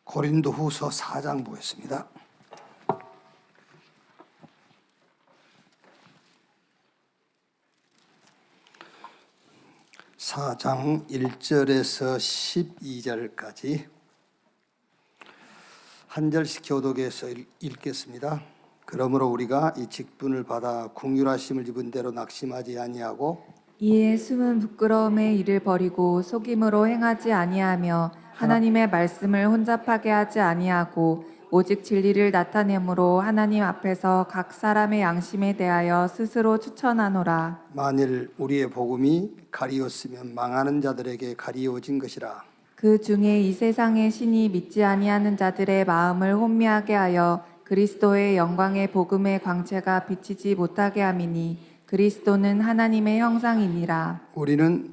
고린도후서 4장 보겠습니다. 4장 1절에서 12절까지 한 절씩 교독해서 읽겠습니다. 그러므로 우리가 이 직분을 받아 긍휼하심을 입은 대로 낙심하지 아니하고 이에 숨은 부끄러움의 일을 버리고 속임으로 행하지 아니하며 하나님의 말씀을 혼잡하게 하지 아니하고 오직 진리를 나타내므로 하나님 앞에서 각 사람의 양심에 대하여 스스로 추천하노라. 만일 우리의 복음이 가리웠으면 망하는 자들에게 가리워진 것이라. 그 중에 이 세상의 신이 믿지 아니하는 자들의 마음을 혼미하게 하여 그리스도의 영광의 복음의 광채가 비치지 못하게 함이니 그리스도는 하나님의 형상이니라. 우리는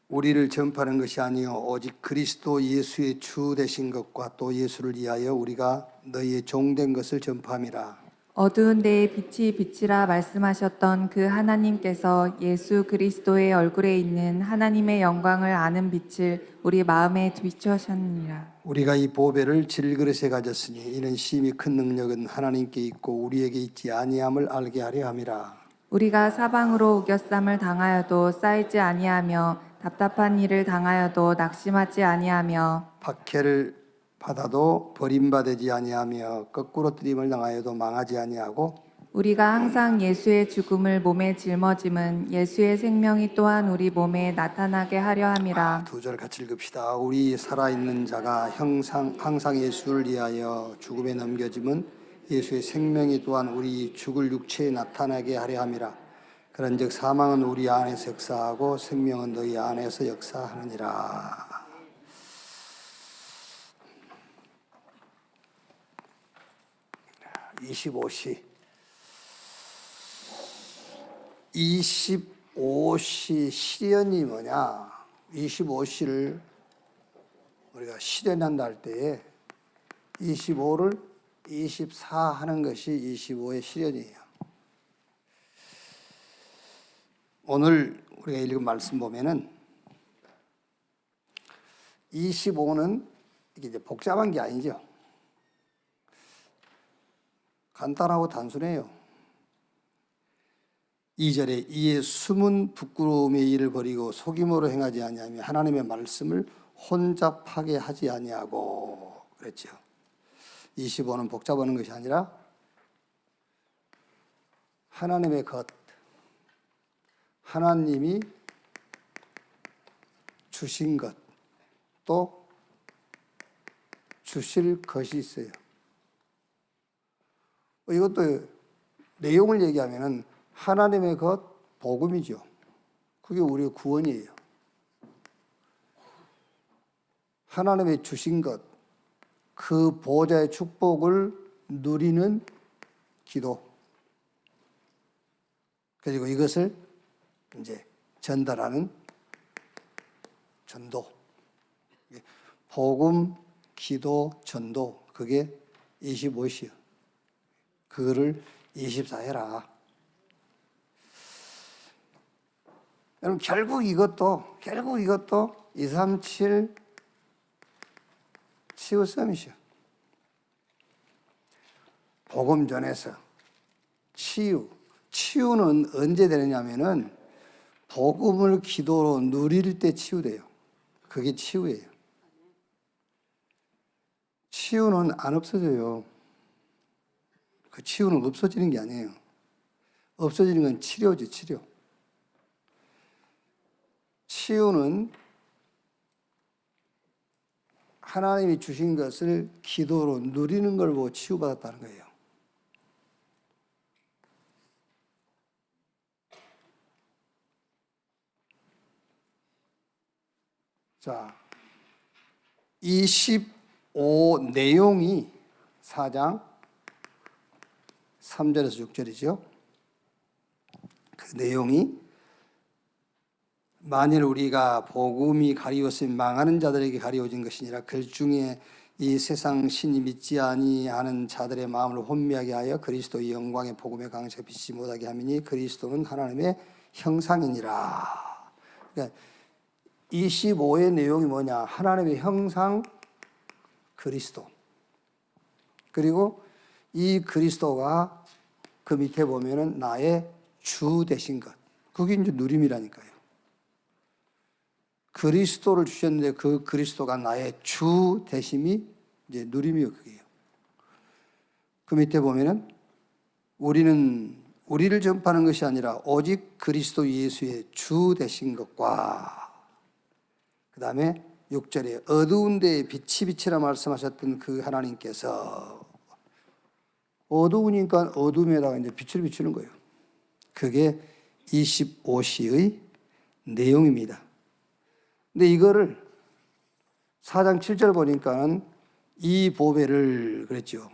우리를 전파하는 것이 아니요 오직 그리스도 예수의 주 되신 것과 또 예수를 위하여 우리가 너희의 종된 것을 전파함이라. 어두운 데에 빛이 비치라 말씀하셨던 그 하나님께서 예수 그리스도의 얼굴에 있는 하나님의 영광을 아는 빛을 우리 마음에 비추셨느니라. 우리가 이 보배를 질그릇에 가졌으니 이는 심히 큰 능력은 하나님께 있고 우리에게 있지 아니함을 알게 하려 함이라. 우리가 사방으로 우겨쌈을 당하여도 쌓이지 아니하며 답답한 일을 당하여도 낙심하지 아니하며 박해를 받아도 버림받지 아니하며 거꾸로 뜨림을 당하여도 망하지 아니하고 우리가 항상 예수의 죽음을 몸에 짊어짐은 예수의 생명이 또한 우리 몸에 나타나게 하려 함이라. 두 절 같이 읽읍시다. 우리 살아있는 자가 항상 예수를 위하여 죽음에 넘겨짐은 예수의 생명이 또한 우리 죽을 육체에 나타나게 하려 함이라. 그런즉 사망은 우리 안에서 역사하고 생명은 너희 안에서 역사하느니라. 25시 25시 실현이 뭐냐? 25시를 우리가 실현한다 할 때에 25를 24 하는 것이 25의 실현이에요. 오늘 우리가 읽은 말씀 보면은 25는 이게 이제 복잡한 게 아니죠. 간단하고 단순해요. 2절에 이에 숨은 부끄러움의 일을 버리고 속임으로 행하지 아니하며 하나님의 말씀을 혼잡하게 하지 아니하고 그랬죠. 25는 복잡하는 것이 아니라 하나님의 것, 하나님이 주신 것, 또 주실 것이 있어요. 이것도 내용을 얘기하면은 하나님의 것, 복음이죠. 그게 우리의 구원이에요. 하나님의 주신 것, 그 보좌의 축복을 누리는 기도. 그리고 이것을 이제 전달하는 전도. 복음, 기도, 전도. 그게 25시요. 그거를 24 해라. 여러분, 결국 이것도 237 치유 서밋이요. 복음 전에서 치유는 언제 되느냐면은 복음을 기도로 누릴 때 치유돼요. 그게 치유예요. 치유는 안 없어져요. 그 치유는 없어지는 게 아니에요. 없어지는 건 치료지, 치료. 치유는 하나님이 주신 것을 기도로 누리는 걸 보고 치유받았다는 거예요. 자, 25 내용이 4장 3절에서 6절이죠. 그 내용이 만일 우리가 복음이 가리웠으면 망하는 자들에게 가리워진 것이니라. 그 중에 이 세상 신이 믿지 아니하는 자들의 마음을 혼미하게 하여 그리스도의 영광의 복음의 광채가 비치지 못하게 함이니 그리스도는 하나님의 형상이니라. 그러니까 25의 내용이 뭐냐? 하나님의 형상, 그리스도. 그리고 이 그리스도가 그 밑에 보면은 나의 주 되신 것. 그게 이제 누림이라니까요. 그리스도를 주셨는데 그 그리스도가 나의 주 되심이 이제 누림이요, 그게요. 그 밑에 보면은 우리를 전파하는 것이 아니라 오직 그리스도 예수의 주 되신 것과 그 다음에 6절에 어두운 데에 빛이 비치라 말씀하셨던 그 하나님께서 어두우니까 어둠에다가 이제 빛을 비추는 거예요. 그게 25시의 내용입니다. 근데 이거를 4장 7절 보니까는 이 보배를 그랬죠.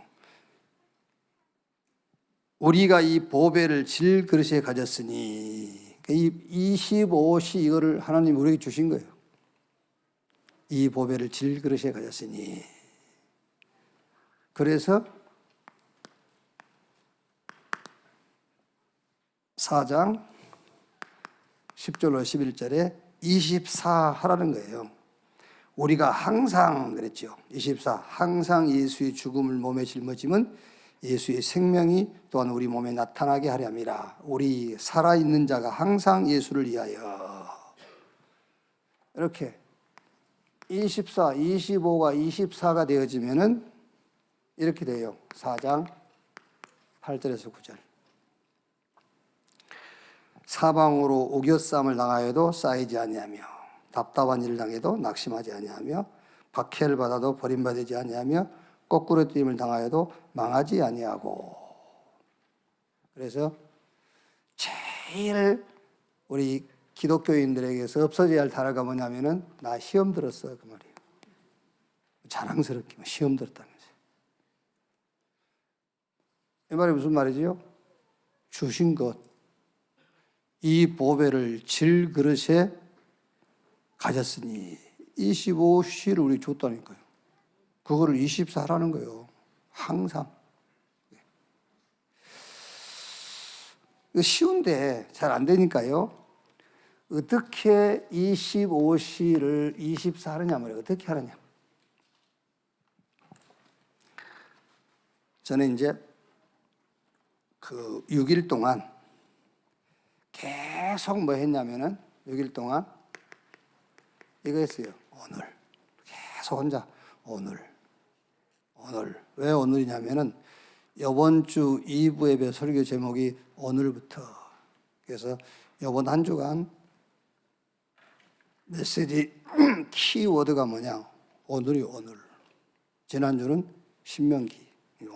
우리가 이 보배를 질그릇에 가졌으니 이 25시 이거를 하나님 우리에게 주신 거예요. 이 보배를 질그릇에 가졌으니 그래서 4장 10절로 11절에 24 하라는 거예요. 우리가 항상 그랬죠. 24 항상 예수의 죽음을 몸에 짊어짐은 예수의 생명이 또한 우리 몸에 나타나게 하려 함이라. 우리 살아있는 자가 항상 예수를 위하여. 이렇게 24, 25가 24가 되어지면은 이렇게 돼요. 4장 8절에서 9절. 사방으로 우겨싸움을 당하여도 쌓이지 아니하며 답답한 일을 당해도 낙심하지 아니하며 박해를 받아도 버림받지 아니하며 거꾸로 뛰임을 당하여도 망하지 아니하고. 그래서 제일 우리 기독교인들에게서 없어져야 할 단어가 뭐냐면은 나 시험 들었어 그 말이에요. 자랑스럽게 시험 들었다면서요. 이 말이 무슨 말이지요? 주신 것, 이 보배를 질그릇에 가졌으니 25시를 우리 줬다니까요. 그거를 24라는 거예요. 항상. 쉬운데 잘 안 되니까요. 어떻게 25시를 24 하느냐 말이에요. 어떻게 하느냐. 저는 이제 그 6일 동안 계속 뭐 했냐면은 6일 동안 이거 했어요. 오늘. 계속 혼자 오늘. 왜 오늘이냐면은 이번 주 2부 예배 설교 제목이 오늘부터. 그래서 이번 한 주간 메시지 키워드가 뭐냐? 오늘이 오늘. 지난주는 신명기.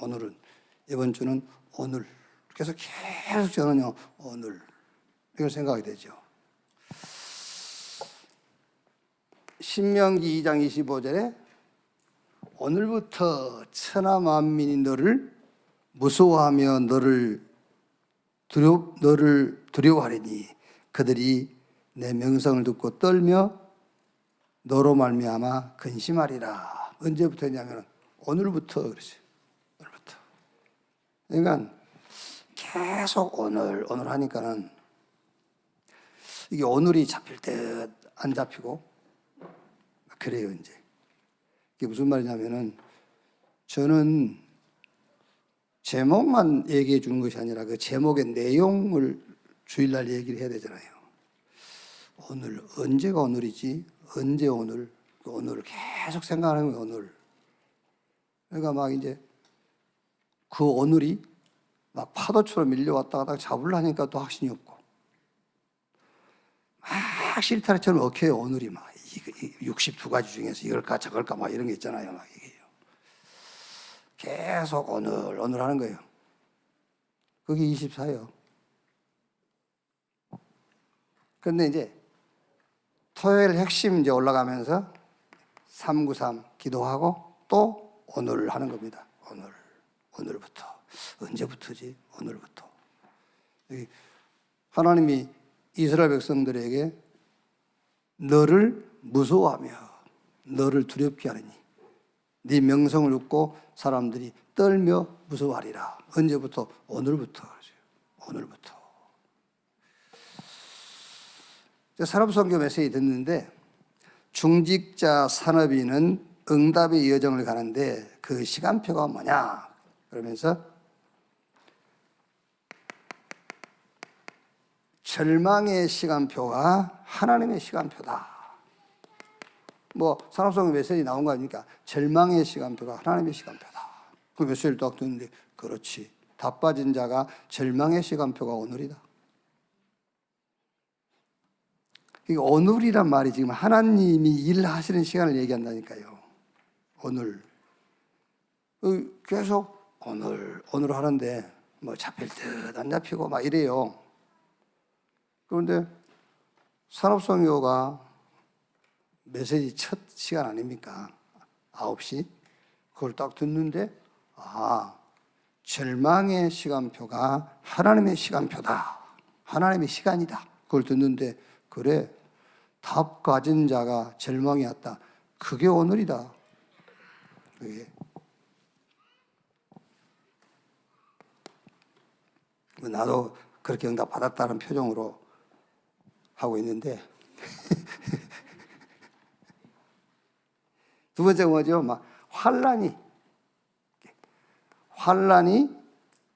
오늘은 이번 주는 오늘. 그래서 계속 저는요 오늘 이걸 생각이 되죠. 신명기 2장 25절에 오늘부터 천하 만민이 너를 무서워하며 너를 두려워하리니 그들이 내 명성을 듣고 떨며 너로 말미암아 근심하리라. 언제부터 했냐면 오늘부터 그러죠. 오늘부터. 그러니까 계속 오늘 하니까는 이게 오늘이 잡힐 듯 안 잡히고 그래요 이제. 이게 무슨 말이냐면은 저는 제목만 얘기해 주는 것이 아니라 그 제목의 내용을 주일날 얘기를 해야 되잖아요. 오늘 언제가 오늘이지? 언제 오늘? 오늘을 계속 생각하는 거예요. 오늘. 그러니까 막 이제 그 오늘이 막 파도처럼 밀려왔다 갔다 잡으려니까 또 확신이 없고 막 실타래처럼 억혀요. 오늘이 막 62가지 중에서 이걸까 저걸까 막 이런 게 있잖아요. 막 이게요. 계속 오늘 하는 거예요. 그게 24예요. 그런데 이제 토요일 핵심 이제 올라가면서 393 기도하고 또 오늘 하는 겁니다. 오늘부터. 언제부터지? 오늘부터. 하나님이 이스라엘 백성들에게 너를 무서워하며 너를 두렵게 하리니 네 명성을 듣고 사람들이 떨며 무서워하리라. 언제부터? 오늘부터. 오늘부터. 사람성교 메시지 듣는데 중직자 산업인은 응답의 여정을 가는데 그 시간표가 뭐냐? 그러면서 절망의 시간표가 하나님의 시간표다. 뭐 산업성의 메시지 나온 거 아닙니까? 절망의 시간표가 하나님의 시간표다. 그 메시지를 딱 듣는데 그렇지. 답 빠진 자가 절망의 시간표가 오늘이다. 이 오늘이란 말이 지금 하나님이 일하시는 시간을 얘기한다니까요. 오늘. 계속 오늘 하는데 뭐 잡힐 듯 안 잡히고 막 이래요. 그런데 산업성교가 메시지 첫 시간 아닙니까? 9시. 그걸 딱 듣는데 절망의 시간표가 하나님의 시간표다. 하나님의 시간이다. 그걸 듣는데 그래. 답 가진 자가 절망이 왔다. 그게 오늘이다. 그게. 나도 그렇게 응답 받았다는 표정으로 하고 있는데 두 번째 뭐죠? 막 환란이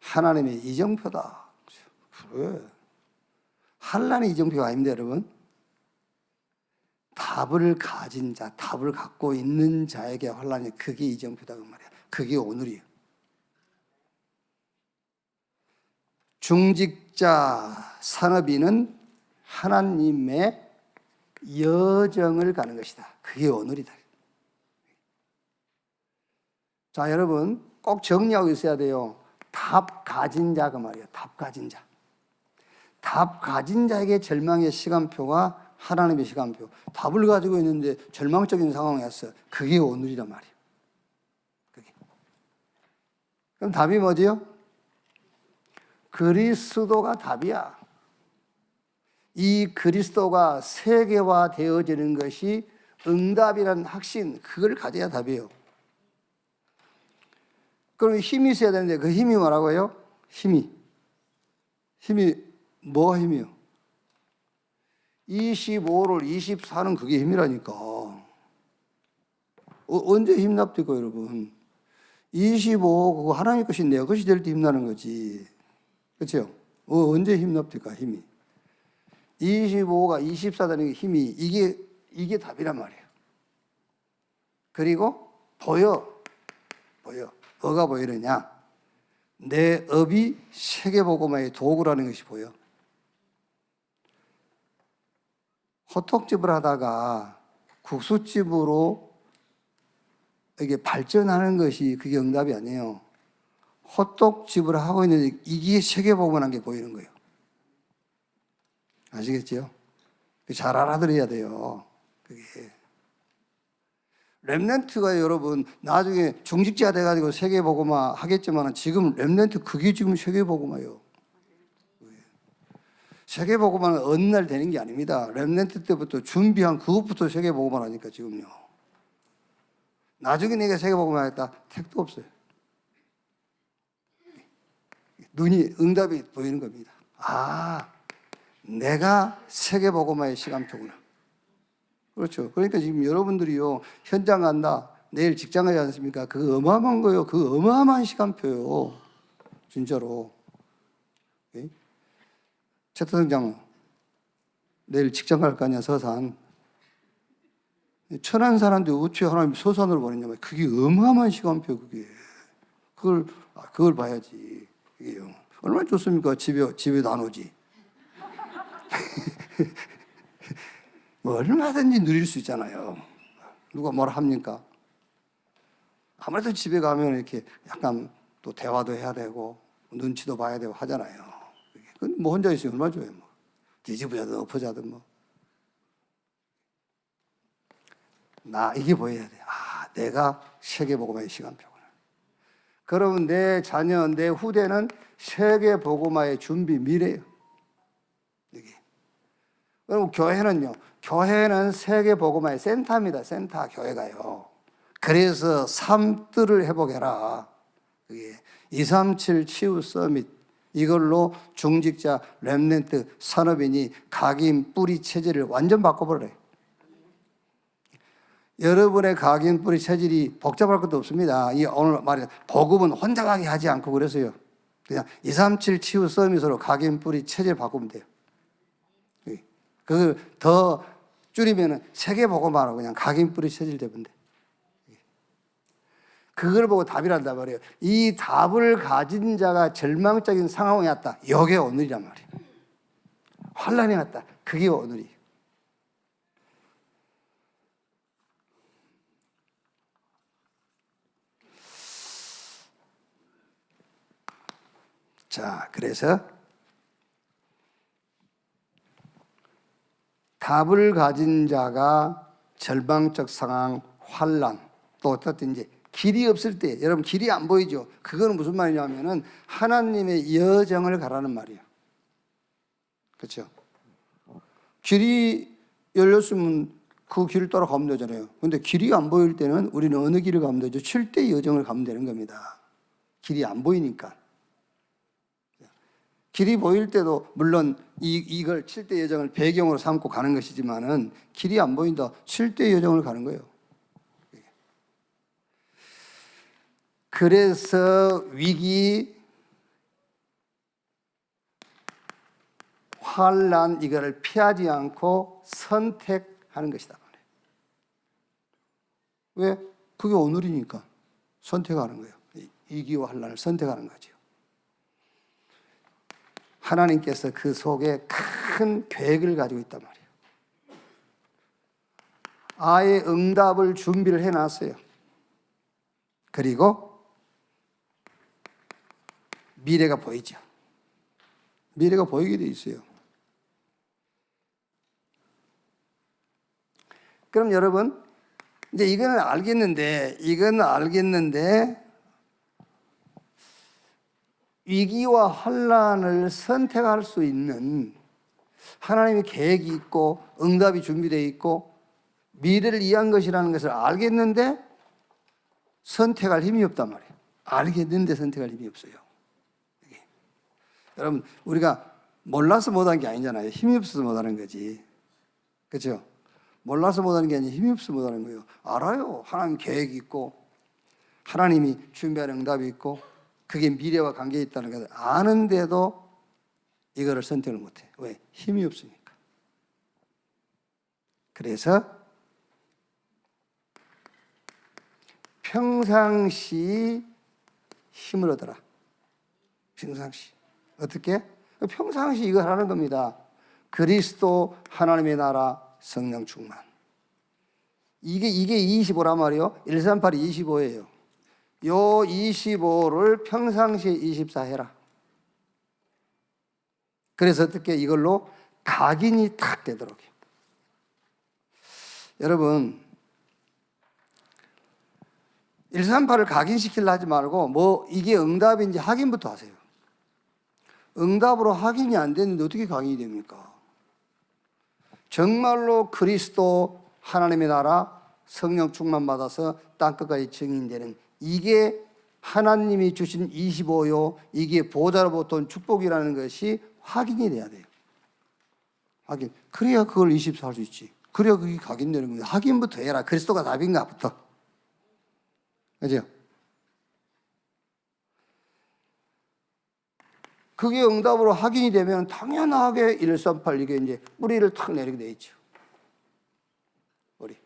하나님의 이정표다. 그래. 환란이 이정표가 아닙니다, 여러분. 답을 가진 자, 답을 갖고 있는 자에게 환란이 그게 이정표다 그 말이야. 그게 오늘이에요. 중직자 산업인은 하나님의 여정을 가는 것이다. 그게 오늘이다. 자, 여러분 꼭 정리하고 있어야 돼요. 답 가진 자가 말이에요. 답 가진 자. 답 가진 자에게 절망의 시간표가 하나님의 시간표. 답을 가지고 있는데 절망적인 상황이 왔어. 그게 오늘이란 말이에요. 그게. 그럼 답이 뭐지요? 그리스도가 답이야. 이 그리스도가 세계화되어지는 것이 응답이라는 확신, 그걸 가져야 답이에요. 그럼 힘이 있어야 되는데 그 힘이 뭐라고요? 힘이 뭐가 힘이요? 25를 24는 그게 힘이라니까. 언제 힘납니까, 여러분? 25 그거 하나님 것이 내 것이 될 때 힘나는 거지. 그렇죠? 언제 힘납니까, 힘이? 25가 24 되는 게 힘이 이게 답이란 말이에요. 그리고 보여. 뭐가 보이느냐? 내 업이 세계복음화의 도구라는 것이 보여. 호떡집을 하다가 국수집으로 이게 발전하는 것이 그게 응답이 아니에요. 호떡집을 하고 있는데 이게 세계복음화한 게 보이는 거예요. 아시겠죠? 잘 알아들어야 돼요. 그게. 렘넌트가 여러분 나중에 중직자 돼가지고 세계복음화 하겠지만 지금 렘넌트 그게 지금 세계복음화예요. 세계복음화는 어느 날 되는 게 아닙니다. 렘넌트 때부터 준비한 그것부터 세계복음화라니까 지금요. 나중에 내가 세계복음화 했다 택도 없어요. 눈이 응답이 보이는 겁니다. 내가 세계복음화의 시간표구나. 그렇죠. 그러니까 지금 여러분들이요, 현장 간다, 내일 직장 가지 않습니까? 그거 어마어마한 거예요. 그 어마어마한 시간표예요. 진짜로. 최태성 장로, 내일 직장 갈 거 아니야, 서산. 천한 사람인데 어떻게 하나님 서산으로 보냈냐면, 그게 어마어마한 시간표, 그게. 그걸 봐야지. 그게요. 얼마나 좋습니까? 집에 나누지. 뭐 얼마든지 누릴 수 있잖아요. 누가 뭐라 합니까? 아무래도 집에 가면 이렇게 약간 또 대화도 해야 되고 눈치도 봐야 되고 하잖아요. 뭐 혼자 있으면 얼마나 좋아요. 뭐. 뒤집어자든 엎어자든 뭐. 이게 보여야 돼. 내가 세계복음화의 시간표구나. 그러면 내 자녀, 내 후대는 세계복음화의 준비 미래예요. 이게. 그럼 교회는요. 교회는 세계복음화의 센터입니다. 센터 교회가요. 그래서 삶들을 회복해라. 그게 237 치유 서밋 이걸로 중직자, 렘넌트, 산업인이 각인, 뿌리, 체질을 완전 바꿔버려요. 여러분의 각인 뿌리 체질이 복잡할 것도 없습니다. 이 오늘 말해 복음은 혼자 가게 하지 않고 그래서요. 그냥 237 치유 서밋으로 각인 뿌리 체질 바꾸면 돼요. 그걸 더 줄이면은 세계 복음화로 그냥 각인 뿌리 체질 되면 돼. 그걸 보고 답이란단 말이에요. 이 답을 가진 자가 절망적인 상황에 왔다. 이게 오늘이란 말이에요. 환란이 왔다. 그게 오늘이에요. 자, 그래서 답을 가진 자가 절망적 상황, 환란, 또 어떻든 이제 길이 없을 때, 여러분 길이 안 보이죠? 그거는 무슨 말이냐면은 하나님의 여정을 가라는 말이에요. 그렇죠? 길이 열렸으면 그 길을 따라 가면 되잖아요. 근데 길이 안 보일 때는 우리는 어느 길을 가면 되죠? 7대 여정을 가면 되는 겁니다. 길이 안 보이니까. 길이 보일 때도 물론 이걸 7대 여정을 배경으로 삼고 가는 것이지만은 길이 안 보인다. 7대 여정을 가는 거예요. 그래서 위기, 환란 이거를 피하지 않고 선택하는 것이다. 왜? 그게 오늘이니까 선택하는 거예요. 위기와 환란을 선택하는 거죠. 하나님께서 그 속에 큰 계획을 가지고 있단 말이에요. 아예 응답을 준비를 해놨어요. 그리고 미래가 보이죠. 미래가 보이게 돼 있어요. 그럼 여러분, 이제 이거는 알겠는데 위기와 환란을 선택할 수 있는 하나님의 계획이 있고 응답이 준비되어 있고 미래를 이해한 것이라는 것을 알겠는데 선택할 힘이 없단 말이에요. 알겠는데 선택할 힘이 없어요. 여러분, 우리가 몰라서 못한 게 아니잖아요. 힘이 없어서 못하는 거지. 그렇죠? 몰라서 못하는 게 아니라 힘이 없어서 못하는 거예요. 알아요. 하나님 계획이 있고 하나님이 준비하는 응답이 있고 그게 미래와 관계 있다는 것을 아는데도 이거를 선택을 못해. 왜? 힘이 없으니까. 그래서 평상시 힘을 얻어라. 평상시. 어떻게? 평상시 이거 하라는 겁니다. 그리스도 하나님의 나라 성령 충만. 이게 25란 말이요. 138이 25예요. 요 25를 평상시에 24 해라. 그래서 어떻게 이걸로 각인이 탁 되도록 해요. 여러분 138을 각인시키려 하지 말고 뭐 이게 응답인지 확인부터 하세요. 응답으로 확인이 안 됐는데 어떻게 각인이 됩니까? 정말로 그리스도 하나님의 나라 성령 충만 받아서 땅끝까지 증인되는 이게 하나님이 주신 25요 이게 보좌로부터 온 축복이라는 것이 확인이 돼야 돼요. 확인. 그래야 그걸 24 할 수 있지. 그래야 그게 각인되는 겁니다. 확인부터 해라. 그리스도가 답인가부터. 그죠? 그게 응답으로 확인이 되면 당연하게 138 이게 이제 뿌리를 탁 내리게 돼 있죠. 뿌리.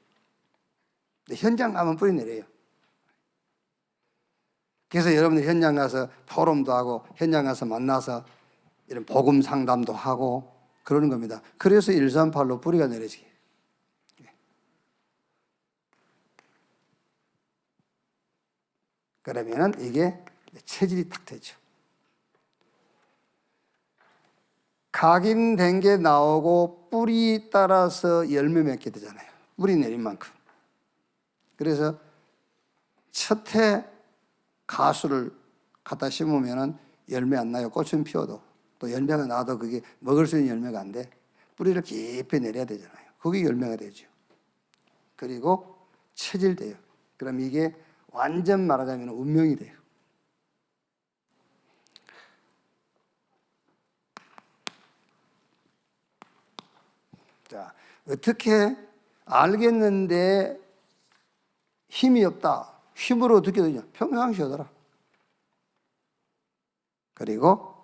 근데 현장 가면 뿌리 내려요. 그래서 여러분들 현장 가서 토론도 하고 현장 가서 만나서 이런 복음 상담도 하고 그러는 겁니다. 그래서 138로 뿌리가 내려지게. 그러면은 이게 체질이 탁 되죠. 각인된 게 나오고 뿌리 따라서 열매 맺게 되잖아요. 뿌리 내린 만큼. 그래서 첫 해 가수를 갖다 심으면 열매 안 나요. 꽃은 피워도. 또 열매가 나도 그게 먹을 수 있는 열매가 안 돼. 뿌리를 깊이 내려야 되잖아요. 그게 열매가 되죠. 그리고 체질돼요. 그럼 이게 완전 말하자면 운명이 돼요. 자, 어떻게 알겠는데 힘이 없다. 힘으로 어떻게 되냐? 평상시 하더라. 그리고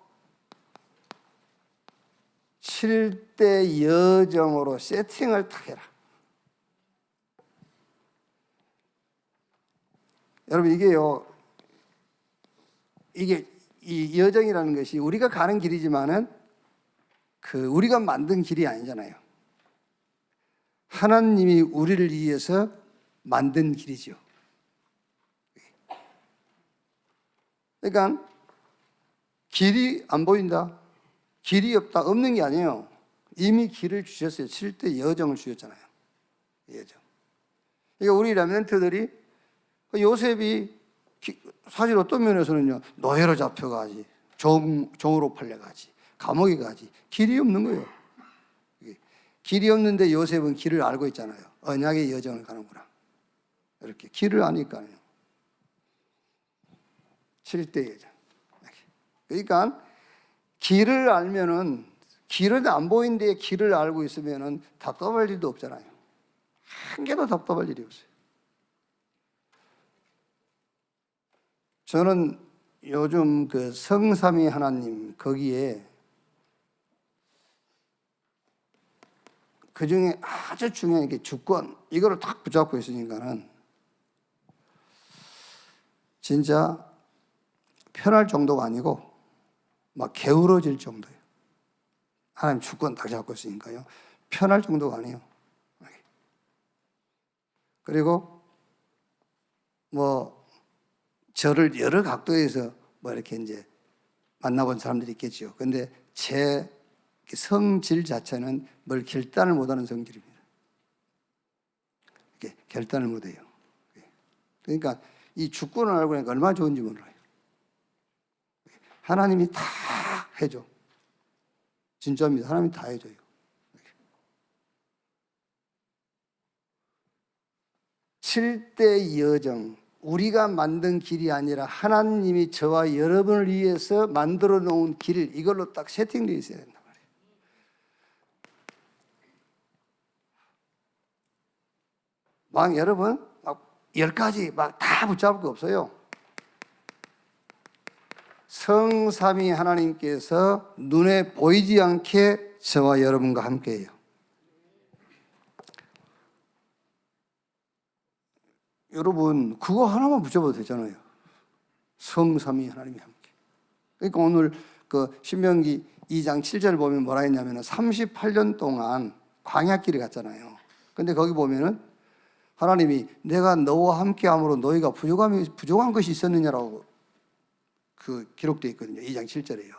7대 여정으로 세팅을 딱 해라. 여러분 이게 이 여정이라는 것이 우리가 가는 길이지만은 우리가 만든 길이 아니잖아요. 하나님이 우리를 위해서 만든 길이죠. 그러니까 길이 안 보인다, 길이 없다, 없는 게 아니에요. 이미 길을 주셨어요. 7대 여정을 주셨잖아요. 여정. 그러니까 우리 렘넌트들이 요셉이 사실 어떤 면에서는요, 노예로 잡혀가지, 종으로 팔려가지, 감옥에 가지, 길이 없는 거예요. 길이 없는데 요셉은 길을 알고 있잖아요. 언약의 여정을 가는구나. 이렇게 길을 아니까요. 7대 여정. 그러니까 길을 알면은, 길은 안 보이는데 길을 알고 있으면은 답답할 일도 없잖아요. 한 개도 답답할 일이 없어요. 저는 요즘 성삼위 하나님 거기에 그 중에 아주 중요한 게 주권, 이거를 딱 붙잡고 있으니까는 진짜 편할 정도가 아니고 막 게으러질 정도예요. 하나님 주권 딱 잡고 있으니까요. 편할 정도가 아니에요. 그리고 저를 여러 각도에서 이렇게 이제 만나본 사람들이 있겠죠. 근데 제 성질 자체는 뭘 결단을 못하는 성질입니다. 이렇게 결단을 못해요. 그러니까 이 주권을 알고 보니까 얼마나 좋은지 몰라요. 하나님이 다 해줘. 진짜입니다. 하나님이 다 해줘요. 칠대 여정, 우리가 만든 길이 아니라 하나님이 저와 여러분을 위해서 만들어 놓은 길, 이걸로 딱 세팅되어 있어야 된단 말이에요. 여러분, 10가지 다 붙잡을 거 없어요. 성삼위 하나님께서 눈에 보이지 않게 저와 여러분과 함께해요. 여러분, 그거 하나만 붙잡아도 되잖아요. 성삼위 하나님이 함께. 그러니까 오늘 신명기 2장 7절 보면 뭐라 했냐면 38년 동안 광야길을 갔잖아요. 근데 거기 보면은 하나님이 내가 너와 함께함으로 너희가 부족한 것이 있었느냐라고 기록되어 있거든요. 2장 7절에요.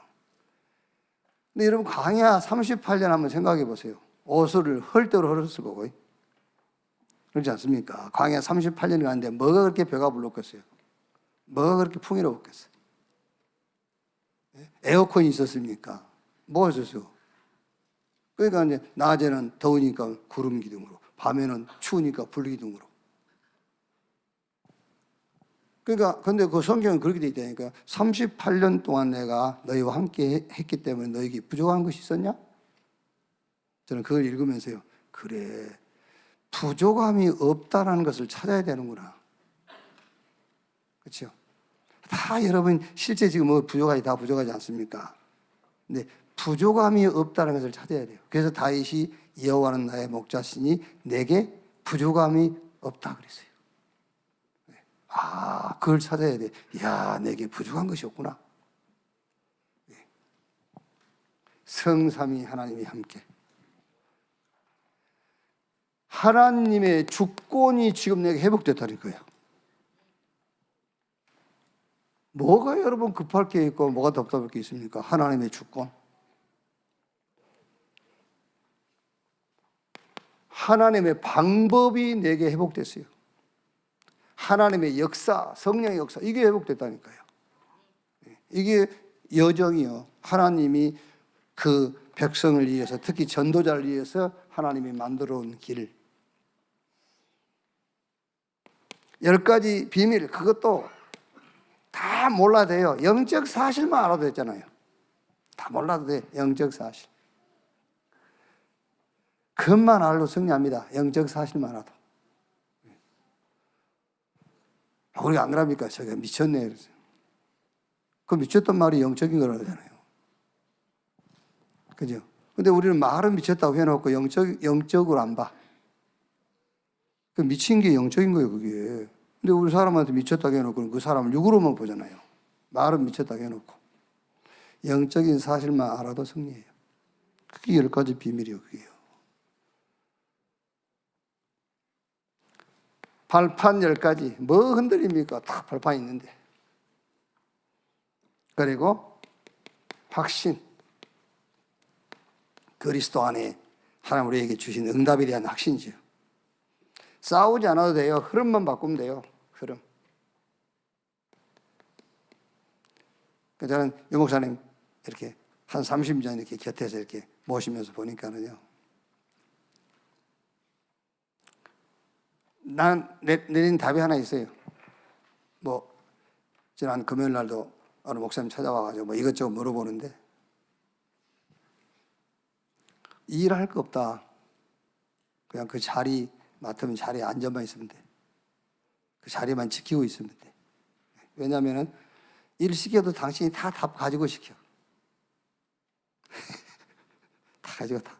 근데 여러분, 광야 38년 한번 생각해 보세요. 옷을 헐대로 헐었을 거고, 그렇지 않습니까? 광야 38년이 갔는데 뭐가 그렇게 배가 불렀겠어요? 뭐가 그렇게 풍요로웠겠어요? 에어컨이 있었습니까? 뭐가 있었어요? 그러니까 이제 낮에는 더우니까 구름 기둥으로, 밤에는 추우니까 불 기둥으로. 그러니까 근데 성경은 그렇게 돼 있다니까. 38년 동안 내가 너희와 함께 했기 때문에 너에게 부족한 것이 있었냐? 저는 그걸 읽으면서요, 그래, 부족함이 없다라는 것을 찾아야 되는구나. 그렇죠? 다 여러분 실제 지금 부족하지, 다 부족하지 않습니까? 근데 부족함이 없다는 것을 찾아야 돼요. 그래서 다윗이 여호와는 나의 목자시니 내게 부족함이 없다 그랬어요. 그걸 찾아야 돼. 야, 내게 부족한 것이 없구나. 성삼위 하나님이 함께. 하나님의 주권이 지금 내게 회복됐다는 거예요. 뭐가 여러분 급할 게 있고 뭐가 답답할 게 있습니까? 하나님의 주권. 하나님의 방법이 내게 회복됐어요. 하나님의 역사, 성령의 역사, 이게 회복됐다니까요. 이게 여정이요. 하나님이 그 백성을 위해서, 특히 전도자를 위해서 하나님이 만들어 온 길. 10가지 비밀, 그것도 다 몰라도 돼요. 영적 사실만 알아도 됐잖아요. 다 몰라도 돼, 영적 사실. 그것만 알아도 승리합니다. 영적 사실만 알아도. 우리가 안 그럽니까? 저게 미쳤네. 그래서. 그 미쳤단 말이 영적인 거라잖아요. 그죠? 근데 우리는 말은 미쳤다고 해놓고 영적으로 안 봐. 그 미친 게 영적인 거예요, 그게. 근데 우리 사람한테 미쳤다고 해놓고 그 사람을 육으로만 보잖아요. 말은 미쳤다고 해놓고. 영적인 사실만 알아도 승리해요. 그게 10가지 비밀이에요, 그게요. 발판 10가지. 뭐 흔들립니까? 다 발판이 있는데. 그리고 확신. 그리스도 안에 하나님 우리에게 주신 응답에 대한 확신이죠. 싸우지 않아도 돼요. 흐름만 바꾸면 돼요. 흐름. 저는 유 목사님 이렇게 한 30년 이렇게 곁에서 이렇게 모시면서 보니까는요. 내린 답이 하나 있어요. 뭐 지난 금요일 날도 어느 목사님 찾아와가지고 뭐 이것저것 물어보는데 일할 거 없다. 그냥 그 자리 맡으면 자리에 앉아만 있으면 돼. 그 자리만 지키고 있으면 돼. 왜냐하면 일 시켜도 당신이 다 답 가지고 시켜. 다 가지고 다.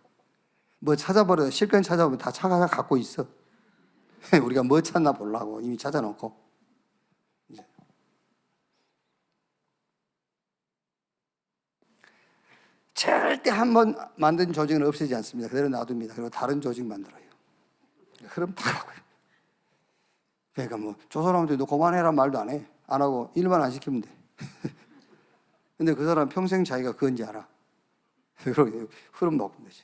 뭐 찾아버려. 실컷 찾아보면 다 찾아서 갖고 있어. 우리가 뭐 찾나 보려고 이미 찾아놓고. 이제. 절대 한 번 만든 조직은 없애지 않습니다. 그대로 놔둡니다. 그리고 다른 조직 만들어요. 흐름 타라고요. 그러니까 뭐 조선하면 너 그만해라 말도 안 해. 안 하고 일만 안 시키면 돼. 근데 그 사람 평생 자기가 그건지 알아. 그러게 흐름 놓으면 되지.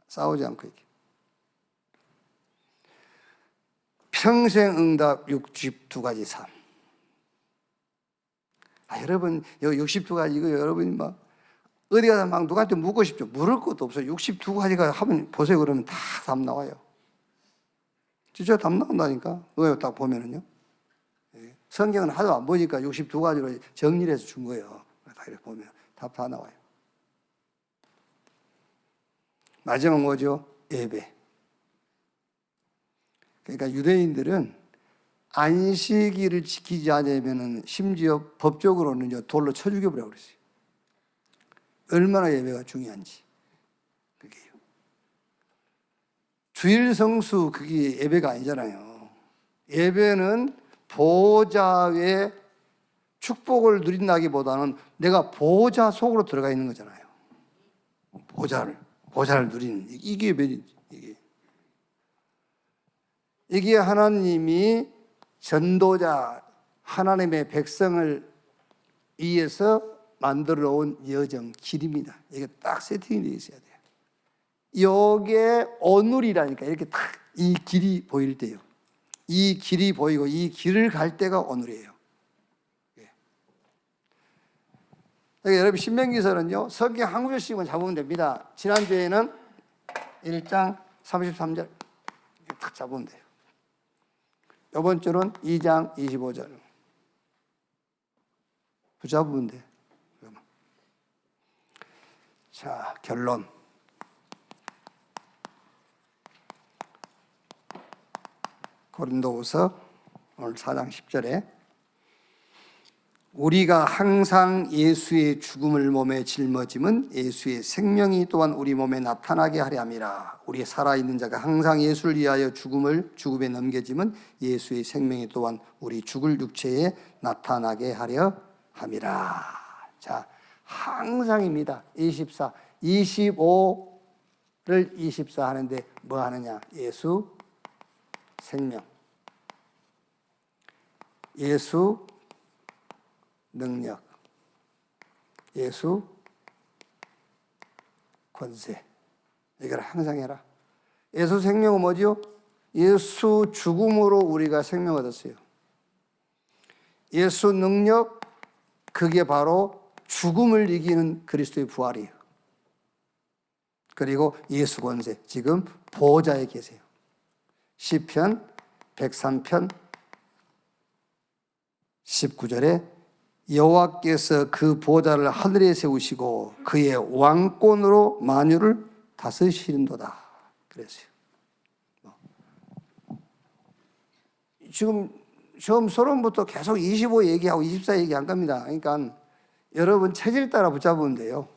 싸우지 않고 이렇게. 평생 응답 62가지 삶. 여러분, 62가지 이거 여러분이 막 어디 가서 막 누구한테 묻고 싶죠. 물을 것도 없어요. 62가지가 하면 보세요. 그러면 다 답 나와요. 진짜 답 나온다니까. 왜요? 딱 보면은요. 성경은 하도 안 보니까 62가지로 정리를 해서 준 거예요. 다 이렇게 보면 답 다 나와요. 마지막 뭐죠? 예배. 그러니까 유대인들은 안식일을 지키지 않으면 심지어 법적으로는 돌로 쳐 죽여버리라고 그랬어요. 얼마나 예배가 중요한지. 그게요. 주일 성수 그게 예배가 아니잖아요. 예배는 보좌의 축복을 누린다기보다는 내가 보좌 속으로 들어가 있는 거잖아요. 보좌를 누리는 이게 예배지. 이게 하나님이 전도자 하나님의 백성을 위해서 만들어 온 여정 길입니다. 이게 딱 세팅이 되어 있어야 돼요. 이게 오늘이라니까. 이렇게 딱 이 길이 보일 때요. 이 길이 보이고 이 길을 갈 때가 오늘이에요. 그러니까 여러분 신명기서는요. 성경 한 구절씩만 잡으면 됩니다. 지난주에는 1장 33절 딱 잡으면 돼요. 이번 주는 2장 25절 붙잡으면 돼. 자, 결론. 고린도후서 오늘 4장 10절에 우리가 항상 예수의 죽음을 몸에 짊어짐은 예수의 생명이 또한 우리 몸에 나타나게 하려 함이라. 우리 살아있는 자가 항상 예수를 위하여 죽음에 넘겨짐은 예수의 생명이 또한 우리 죽을 육체에 나타나게 하려 함이라. 자, 항상입니다. 24, 25를 24 하는데 뭐 하느냐? 예수 생명, 예수 능력, 예수 권세. 이걸 항상 해라. 예수 생명은 뭐죠? 예수 죽음으로 우리가 생명 얻었어요. 예수 능력, 그게 바로 죽음을 이기는 그리스도의 부활이에요. 그리고 예수 권세, 지금 보좌에 계세요. 시편 103편 19절에 여호와께서 그 보좌를 하늘에 세우시고 그의 왕권으로 만유를 다스리시는도다 그랬어요. 지금 처음 서론부터 계속 25 얘기하고 24 얘기한 겁니다. 그러니까 여러분 체질 따라 붙잡으면 돼요.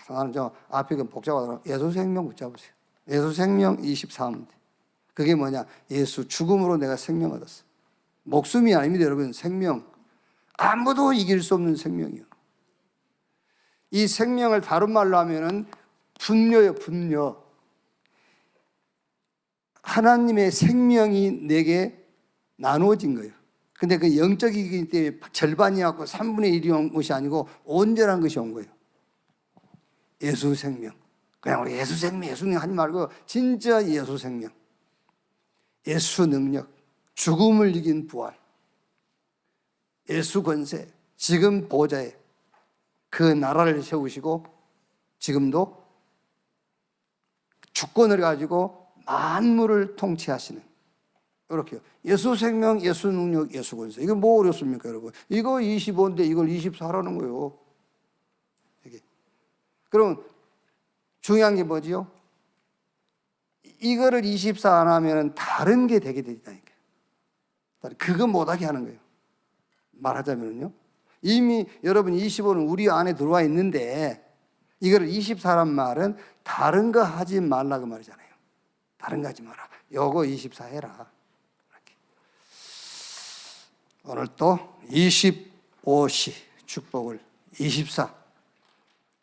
나는 저 앞에 그 복잡하더라고요. 예수 생명 붙잡으세요. 예수 생명 24하면 돼. 그게 뭐냐? 예수 죽음으로 내가 생명 얻었어. 목숨이 아닙니다, 여러분. 생명. 아무도 이길 수 없는 생명이요. 이 생명을 다른 말로 하면은 분녀요, 분녀. 하나님의 생명이 내게 나누어진 거예요. 근데 그 영적이기 때문에 절반이었고 3분의 1이 온 것이 아니고 온전한 것이 온 거예요. 예수 생명. 그냥 우리 예수 생명, 예수 능력 하지 말고 진짜 예수 생명. 예수 능력. 죽음을 이긴 부활. 예수 권세. 지금 보좌에 그 나라를 세우시고 지금도 주권을 가지고 만물을 통치하시는 이렇게요. 예수 생명, 예수 능력, 예수 권세. 이거 뭐 어렵습니까, 여러분? 이거 25인데 이걸 24라는 거예요. 이게. 그럼 중요한 게 뭐지요? 이거를 24 안 하면 다른 게 되게 되니까요. 그거 못하게 하는 거예요. 말하자면요. 이미 여러분 25는 우리 안에 들어와 있는데 이거를 24란 말은 다른 거 하지 말라고 말이잖아요. 다른 거 하지 마라. 요거 24 해라. 이렇게. 오늘 또 25시 축복을 24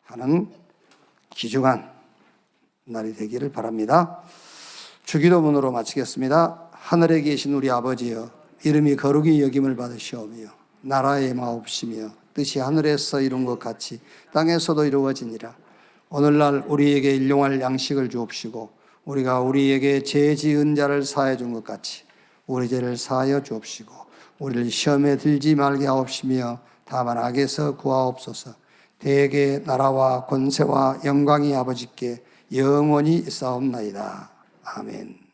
하는 귀중한 날이 되기를 바랍니다. 주기도문으로 마치겠습니다. 하늘에 계신 우리 아버지여, 이름이 거룩히 여김을 받으시오며 나라의 마옵시며 뜻이 하늘에서 이룬 것 같이 땅에서도 이루어지니라. 오늘날 우리에게 일용할 양식을 주옵시고 우리가 우리에게 죄 지은 자를 사하여 준 것 같이 우리 죄를 사하여 주옵시고 우리를 시험에 들지 말게 하옵시며 다만 악에서 구하옵소서. 대개 나라와 권세와 영광이 아버지께 영원히 있사옵나이다. 아멘.